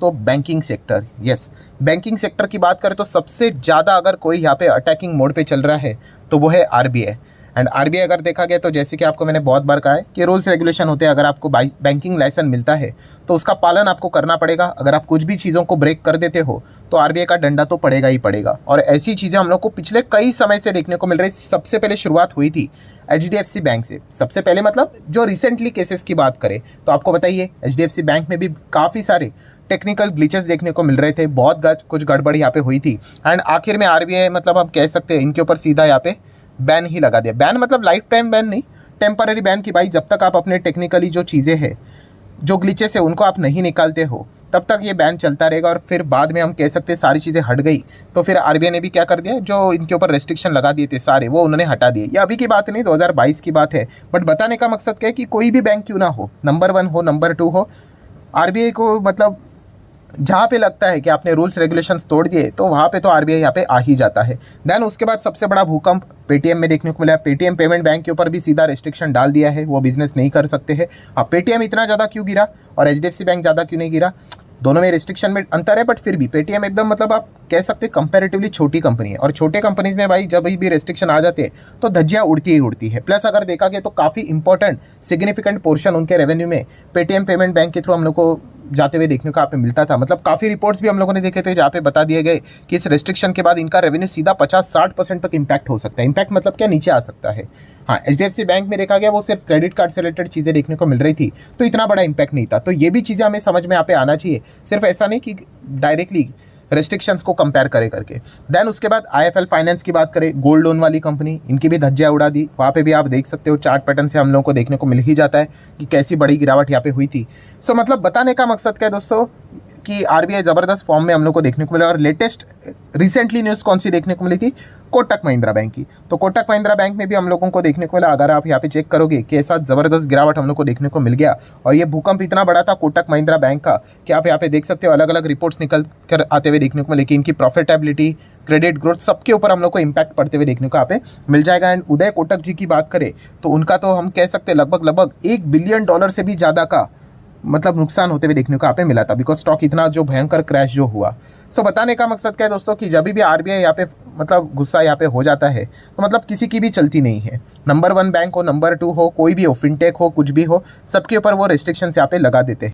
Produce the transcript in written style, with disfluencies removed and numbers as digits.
दोस्तों banking sector. Yes, banking sector की बात करें तो सबसे ज़्यादा अगर कोई यहाँ पे अटैकिंग मोड पे चल रहा है तो वो है आरबीआई। एंड आरबीआई अगर देखा गया तो जैसे कि आपको मैंने बहुत बार कहा है कि रूल्स रेगुलेशन होते हैं, अगर आपको बैंकिंग लाइसेंस मिलता है तो उसका पालन आपको करना पड़ेगा। अगर आप कुछ भी चीज़ों को ब्रेक कर देते हो तो आरबीआई का डंडा तो पड़ेगा ही पड़ेगा। और ऐसी चीज़ें हम लोग को पिछले कई समय से देखने को मिल रही। सबसे पहले शुरुआत हुई थी एचडीएफसी बैंक से, सबसे पहले मतलब जो रिसेंटली केसेस की बात करें तो आपको बताइए एचडीएफसी बैंक में भी काफ़ी सारे टेक्निकल ग्लिचेस देखने को मिल रहे थे, बहुत कुछ गड़बड़ यहाँ पे हुई थी। एंड आखिर में आरबीआई मतलब हम कह सकते हैं इनके ऊपर सीधा यहाँ पे बैन ही लगा दिया। बैन मतलब लाइफ टाइम बैन नहीं, टेम्पररी बैन की भाई जब तक आप अपने टेक्निकली जो चीज़ें हैं, जो ग्लिचेस है उनको आप नहीं निकालते हो तब तक ये बैन चलता रहेगा। और फिर बाद में हम कह सकते हैं सारी चीज़ें हट गई तो फिर आरबीआई ने भी क्या कर दिया, जो इनके ऊपर रेस्ट्रिक्शन लगा दिए थे सारे वो उन्होंने हटा दिए। ये अभी की बात नहीं, 2022 की बात है। बट बताने का मकसद क्या है कि कोई भी बैंक क्यों ना हो, नंबर 1 हो नंबर 2 हो, आरबीआई को मतलब जहाँ पे लगता है कि आपने रूल्स रेगुलेशंस तोड़ दिए तो वहाँ पे तो आरबीआई यहाँ पे आ ही जाता है। देन उसके बाद सबसे बड़ा भूकंप पेटीएम में देखने को मिला। पेटीएम पेमेंट बैंक के ऊपर भी सीधा रेस्ट्रिक्शन डाल दिया है, वो बिजनेस नहीं कर सकते हैं। अब पेटीएम इतना ज़्यादा क्यों गिरा और एचडीएफसी बैंक ज़्यादा क्यों नहीं गिरा, दोनों में रिस्ट्रिक्शन में अंतर है। बट फिर भी पेटीएम एकदम मतलब आप कह सकते हैं कंपैरेटिवली छोटी कंपनी है, और छोटे कंपनीज में भाई जब भी रेस्ट्रिक्शन आ जाते हैं तो धज्जियाँ उड़ती ही उड़ती है। प्लस अगर देखा गया तो काफ़ी इंपॉर्टेंट सिग्निफिकेंट पोर्शन उनके रेवेन्यू में पेटीएम पेमेंट बैंक के थ्रू हम लोग को जाते हुए देखने को यहाँ पे मिलता था। मतलब काफ़ी रिपोर्ट्स भी हम लोगों ने देखे थे जहाँ पे बता दिए गए कि इस रेस्ट्रिक्शन के बाद इनका रेवेन्यू सीधा 50-60% तक इम्पैक्ट हो सकता है। इम्पैक्ट मतलब क्या, नीचे आ सकता है। हाँ, एचडीएफसी बैंक में देखा गया वो सिर्फ क्रेडिट कार्ड से रिलेटेड चीज़ें देखने को मिल रही थी तो इतना बड़ा इम्पैक्ट नहीं था। तो ये भी चीज़ें हमें समझ में यहाँ पे आना चाहिए, सिर्फ ऐसा नहीं कि डायरेक्टली रेस्ट्रिक्शंस को कंपेयर करे करके। देन उसके बाद आईएफएल फाइनेंस की बात करें, गोल्ड लोन वाली कंपनी, इनकी भी धज्जियां उड़ा दी। वहाँ पे भी आप देख सकते हो चार्ट पैटर्न से हम लोगों को देखने को मिल ही जाता है कि कैसी बड़ी गिरावट यहाँ पे हुई थी। सो मतलब बताने का मकसद क्या है दोस्तों कि आरबीआई ज़बरदस्त फॉर्म में हम लोग को देखने को मिला। और लेटेस्ट रिसेंटली न्यूज़ कौन सी देखने को मिली थी, कोटक महिंद्रा बैंक की। तो कोटक महिंद्रा बैंक में भी हम लोगों को देखने को मिला, अगर आप यहाँ पे चेक करोगे कि ऐसा ज़बरदस्त गिरावट हम लोग को देखने को मिल गया। और ये भूकंप इतना बड़ा था कोटक महिंद्रा बैंक का कि आप यहाँ पे देख सकते हो अलग अलग रिपोर्ट्स निकल कर आते हुए देखने को मिले कि इनकी प्रॉफिटेबिलिटी, क्रेडिट ग्रोथ सबके ऊपर हम लोग को इम्पैक्ट पड़ते हुए देखने को यहाँ पे मिल जाएगा। एंड उदय कोटक जी की बात करें तो उनका तो हम कह सकते हैं लगभग $1 बिलियन से भी ज़्यादा का मतलब नुकसान होते हुए देखने को यहाँ पे मिला था, बिकॉज स्टॉक इतना जो भयंकर क्रैश जो हुआ। सो बताने का मकसद क्या है दोस्तों कि जब भी आरबीआई यहाँ पे मतलब गुस्सा यहाँ पे हो जाता है तो मतलब किसी की भी चलती नहीं है। नंबर 1 बैंक हो, नंबर 2 हो, कोई भी हो, फिनटेक हो, कुछ भी हो, सबके ऊपर वो रेस्ट्रिक्शंस यहाँ पे लगा देते हैं।